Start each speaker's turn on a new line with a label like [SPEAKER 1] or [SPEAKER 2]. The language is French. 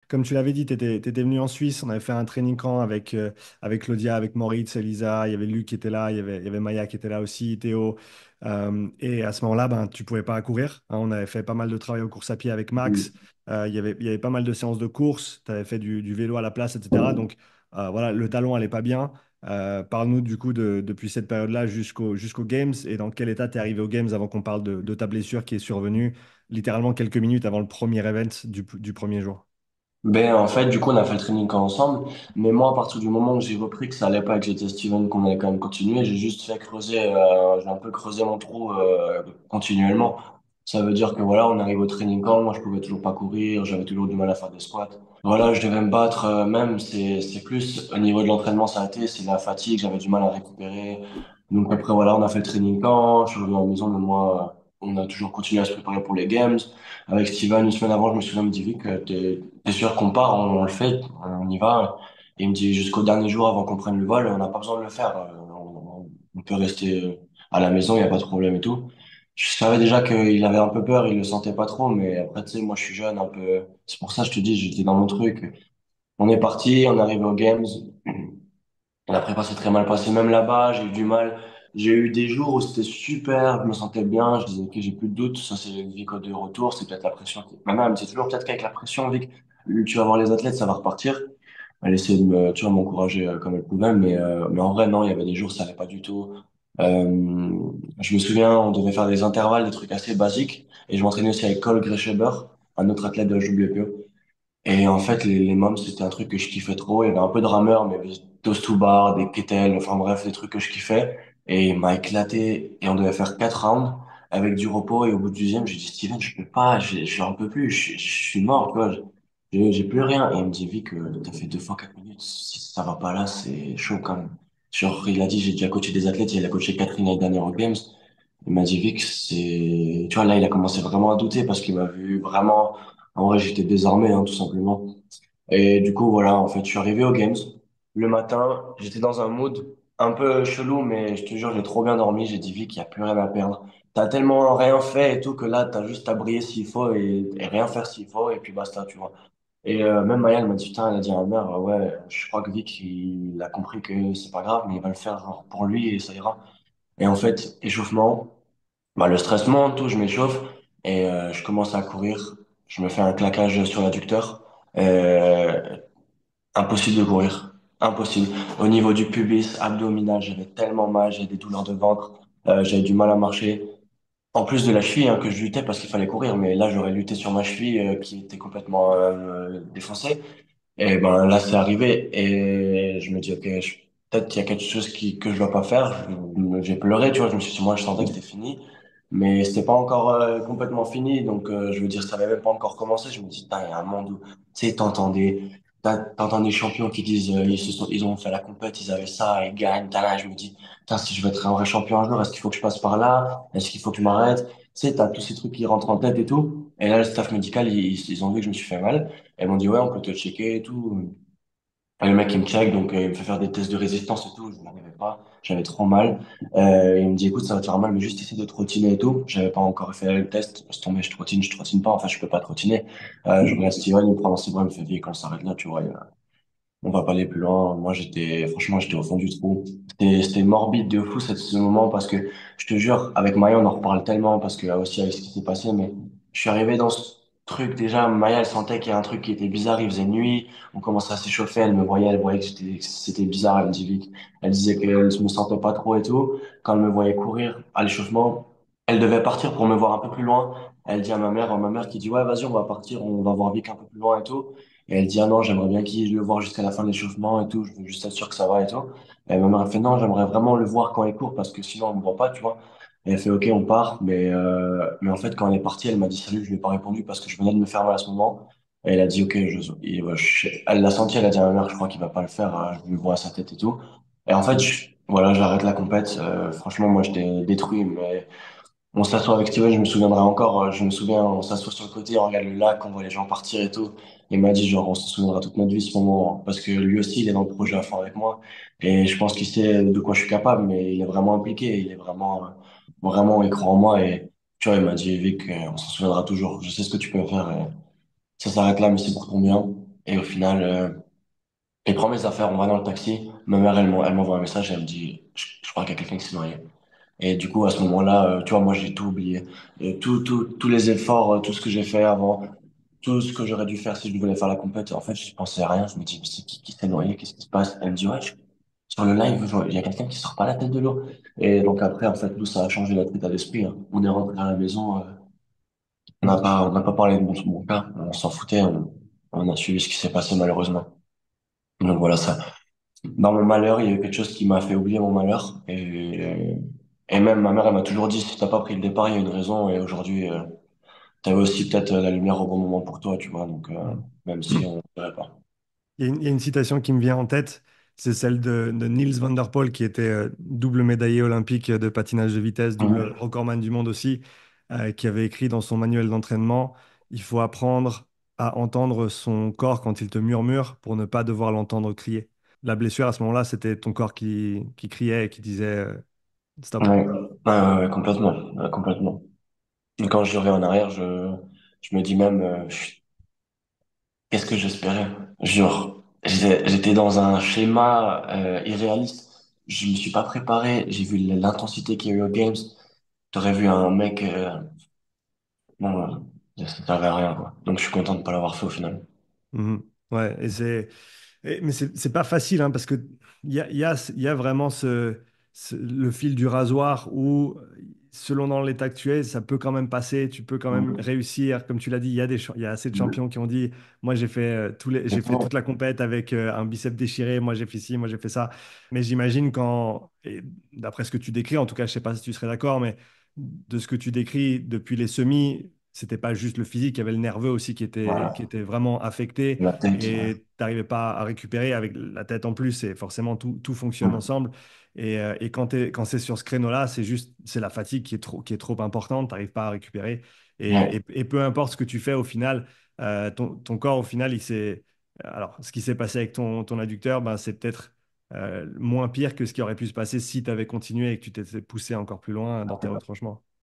[SPEAKER 1] comme tu l'avais dit, tu étais venu en Suisse. On avait fait un training camp avec Claudia, avec Moritz, Elisa. Il y avait Luc qui était là. Il y avait Maya qui était là aussi, Théo. Et à ce moment-là, ben, tu pouvais pas courir, hein. On avait fait pas mal de travail aux courses à pied avec Max. Il y avait pas mal de séances de course. Tu avais fait du vélo à la place, etc. Donc voilà, le talon allait pas bien. Parle-nous du coup depuis cette période-là jusqu'aux Games et dans quel état tu es arrivé aux Games avant qu'on parle de ta blessure qui est survenue littéralement quelques minutes avant le premier event du premier jour.
[SPEAKER 2] Ben, en fait, du coup, on a fait le training camp ensemble. Mais moi, à partir du moment où j'ai repris que ça allait pas et que j'étais Steven, qu'on allait quand même continuer, j'ai juste fait creuser, j'ai un peu creusé mon trou, continuellement. Ça veut dire que voilà, on arrive au training camp, moi, je pouvais toujours pas courir, j'avais toujours du mal à faire des squats. Voilà, je devais me battre, même, c'est plus au niveau de l'entraînement, ça a été, c'est la fatigue, j'avais du mal à récupérer. Donc après, voilà, on a fait le training camp, je suis revenu à la maison, mais moi, on a toujours continué à se préparer pour les games. Avec Steven, une semaine avant, je me souviens, il me dit, Vic, t'es sûr qu'on part, on le fait, on y va. Et il me dit, jusqu'au dernier jour avant qu'on prenne le vol, on n'a pas besoin de le faire. On peut rester à la maison, il n'y a pas de problème et tout. Je savais déjà qu'il avait un peu peur, il le sentait pas trop, mais après, tu sais, moi, je suis jeune, un peu. C'est pour ça, je te dis, j'étais dans mon truc. On est parti, on arrive aux Games. La prépa s'est très mal passée, même là-bas, j'ai eu du mal. J'ai eu des jours où c'était super, je me sentais bien, je disais, ok, j'ai plus de doute, ça c'est Vic de retour, c'est peut-être la pression. Ma mère me dit toujours, peut-être qu'avec la pression, Vic, tu vas voir les athlètes, ça va repartir. Elle essayait de me, tu vois, m'encourager comme elle pouvait, mais en vrai, non, il y avait des jours, ça allait pas du tout. Euh, je me souviens, on devait faire des intervalles, des trucs assez basiques, et je m'entraînais aussi avec Cole Gresheber, un autre athlète de la WPO. Et en fait, les mômes, c'était un truc que je kiffais trop. Il y avait un peu de rameur, mais il y avait des toast to bar, des kettles, enfin bref, des trucs que je kiffais. Et il m'a éclaté. Et on devait faire 4 rounds avec du repos. Et au bout du deuxième, j'ai dit, Steven, je peux pas, j'en peux plus, je suis mort, tu vois. J'ai plus rien. Et il me dit, Vic, t'as fait 2 fois 4 minutes. Si ça va pas là, c'est chaud quand même. Genre, il a dit, j'ai déjà coaché des athlètes. Il a coaché Catherine l'année dernière aux Games. Il m'a dit, Vic, tu vois, là, il a commencé vraiment à douter parce qu'il m'a vu vraiment. En vrai, j'étais désarmé, hein, tout simplement. Et du coup, voilà, en fait, je suis arrivé aux Games. Le matin, j'étais dans un mood un peu chelou, mais je te jure, j'ai trop bien dormi. J'ai dit, Vic, il n'y a plus rien à perdre. T'as tellement rien fait et tout que là, t'as juste à briller s'il faut et rien faire s'il faut, et puis basta, tu vois. Et même Maya, elle m'a dit, putain, elle a dit à ma mère, ouais, je crois que Vic, il a compris que c'est pas grave, mais il va le faire genre, pour lui et ça ira. Et en fait, échauffement. Bah, le stress monte, tout, je m'échauffe et je commence à courir. Je me fais un claquage sur l'adducteur. Euh, Impossible de courir. Impossible. Au niveau du pubis, abdominal, j'avais tellement mal, j'avais des douleurs de ventre, j'avais du mal à marcher. En plus de la cheville hein, que je luttais parce qu'il fallait courir, mais là j'aurais lutté sur ma cheville qui était complètement défoncée. Et ben là, c'est arrivé et je me dis, ok, peut-être qu'il y a quelque chose que je dois pas faire. J'ai pleuré, tu vois, je me suis dit, moi, je sentais que c'était fini, mais c'était pas encore complètement fini. Donc, je veux dire, ça n'avait même pas encore commencé. Je me dis, putain, il y a un monde où, tu sais, t'entends des champions qui disent, ils ont fait la compète, ils avaient ça, ils gagnent, t'as là, je me dis, putain, si je veux être un vrai champion un jour, est-ce qu'il faut que je passe par là? Est-ce qu'il faut que je m'arrête? Tu sais, t'as tous ces trucs qui rentrent en tête et tout. Et là, le staff médical, ils ont vu que je me suis fait mal. Elles m'ont dit, ouais, on peut te checker et tout. Et le mec, il me check, donc il me fait faire des tests de résistance et tout. Je n'arrivais pas, j'avais trop mal. Il me dit, écoute, ça va te faire mal, mais juste essayer de trottiner et tout. J'avais pas encore fait le test. Je tombé, je trottine pas. Enfin, je peux pas trottiner. Je regarde Steven, il me prend dans ses bras, il me fait, viens, quand on s'arrête là, tu vois, on va pas aller plus loin. Moi, franchement, j'étais au fond du trou. C'était morbide de fou, ce moment, parce que, je te jure, avec Maya, on en reparle tellement, parce que, aussi, avec ce qui s'est passé, mais je suis arrivé dans ce truc, déjà, Maya, elle sentait qu'il y a un truc qui était bizarre, il faisait nuit, on commençait à s'échauffer, elle me voyait, elle voyait que c'était bizarre, elle me dit, Vic. Elle disait qu'elle me sentait pas trop et tout. Quand elle me voyait courir à l'échauffement, elle devait partir pour me voir un peu plus loin. Elle dit à ma mère qui dit, ouais, vas-y, on va partir, on va voir Vic un peu plus loin et tout. Et elle dit, ah non, j'aimerais bien qu'il le voir jusqu'à la fin de l'échauffement et tout, je veux juste être sûr que ça va et tout. Et ma mère, elle fait, non, j'aimerais vraiment le voir quand il court parce que sinon on me voit pas, tu vois. Et elle fait, ok, on part, mais en fait, quand elle est partie, elle m'a dit salut, je lui ai pas répondu parce que je venais de me faire mal à ce moment. Et elle a dit, ok, elle l'a senti, elle a dit à ma mère, je crois qu'il va pas le faire, je lui vois sa tête et tout. Et en fait, voilà, j'arrête la compète. Franchement, moi, j'étais détruit, mais on s'assoit avec Steven, je me souviendrai encore, je me souviens, on s'assoit sur le côté, on regarde le lac, on voit les gens partir et tout. Il m'a dit, genre, on se souviendra toute notre vie ce moment, hein. Parce que lui aussi, il est dans le projet à fond avec moi. Et je pense qu'il sait de quoi je suis capable, mais il est vraiment impliqué, il est vraiment, vraiment, il croit en moi. Et tu vois, il m'a dit, Vic, on s'en souviendra toujours. Je sais ce que tu peux faire. Et ça s'arrête là, mais c'est pour ton bien. Et au final, il prend mes affaires, on va dans le taxi. Ma mère, elle m'envoie un message et elle me dit, je crois qu'il y a quelqu'un qui s'est noyé. Et du coup, à ce moment-là, tu vois, moi, j'ai tout oublié. Et tous les efforts, tout ce que j'ai fait avant, tout ce que j'aurais dû faire si je voulais faire la compète, en fait, je pensais à rien. Je me dis, mais c'est qui s'est noyé? Qu'est-ce qui se passe? Elle me dit, ouais, sur le live, il y a quelqu'un qui sort pas la tête de l'eau. Et donc après, en fait, nous, ça a changé notre état d'esprit, hein. On est rentré à la maison, on n'a pas parlé de mon cas. On s'en foutait. On a suivi ce qui s'est passé, malheureusement. Donc voilà, ça. Dans mon malheur, il y a eu quelque chose qui m'a fait oublier mon malheur. Et même ma mère, elle m'a toujours dit, si t'as pas pris le départ, il y a une raison. Et aujourd'hui, t'avais aussi peut-être la lumière au bon moment pour toi, tu vois. Donc, même si on ne savait pas.
[SPEAKER 1] Il y a une citation qui me vient en tête, c'est celle de Niels van der Poel, qui était double médaillé olympique de patinage de vitesse, double
[SPEAKER 2] Mhm.
[SPEAKER 1] recordman du monde aussi, qui avait écrit dans son manuel d'entraînement, il faut apprendre à entendre son corps quand il te murmure pour ne pas devoir l'entendre crier. La blessure à ce moment-là, c'était ton corps qui criait et qui disait stop.
[SPEAKER 2] Ouais, complètement, complètement. Et quand je reviens en arrière, je me dis même, qu'est-ce que j'espérais? Genre, j'étais dans un schéma irréaliste. Je me suis pas préparé. J'ai vu l'intensité qu'il y a eu aux Games. T'aurais vu un mec, bon, ça servait à rien, quoi. Donc je suis content de pas l'avoir fait au final.
[SPEAKER 1] Mhm. Ouais, mais c'est pas facile, hein, parce que il y a vraiment le fil du rasoir où, selon dans l'état actuel, ça peut quand même passer, tu peux quand même
[SPEAKER 2] Mhm.
[SPEAKER 1] réussir. Comme tu l'as dit, il y a assez de champions qui ont dit, moi j'ai fait, j'ai fait toute
[SPEAKER 2] Exactement.
[SPEAKER 1] la compète avec un biceps déchiré, moi j'ai fait ci, moi j'ai fait ça. Mais j'imagine et d'après ce que tu décris, en tout cas, je sais pas si tu serais d'accord, mais de ce que tu décris depuis les semis, c'était pas juste le physique, il y avait le nerveux aussi qui
[SPEAKER 2] Voilà.
[SPEAKER 1] était vraiment affecté
[SPEAKER 2] La tête, ouais.
[SPEAKER 1] et tu n'arrivais pas à récupérer avec la tête en plus, et forcément tout fonctionne
[SPEAKER 2] Mhm.
[SPEAKER 1] ensemble. Et quand c'est sur ce créneau-là, c'est la fatigue qui est trop importante, tu n'arrives pas à récupérer.
[SPEAKER 2] Ouais.
[SPEAKER 1] Et peu importe ce que tu fais au final, ton corps au final, alors ce qui s'est passé avec ton adducteur, ben, c'est peut-être moins pire que ce qui aurait pu se passer si tu avais continué et que tu t'étais poussé encore plus loin dans tes retranchements.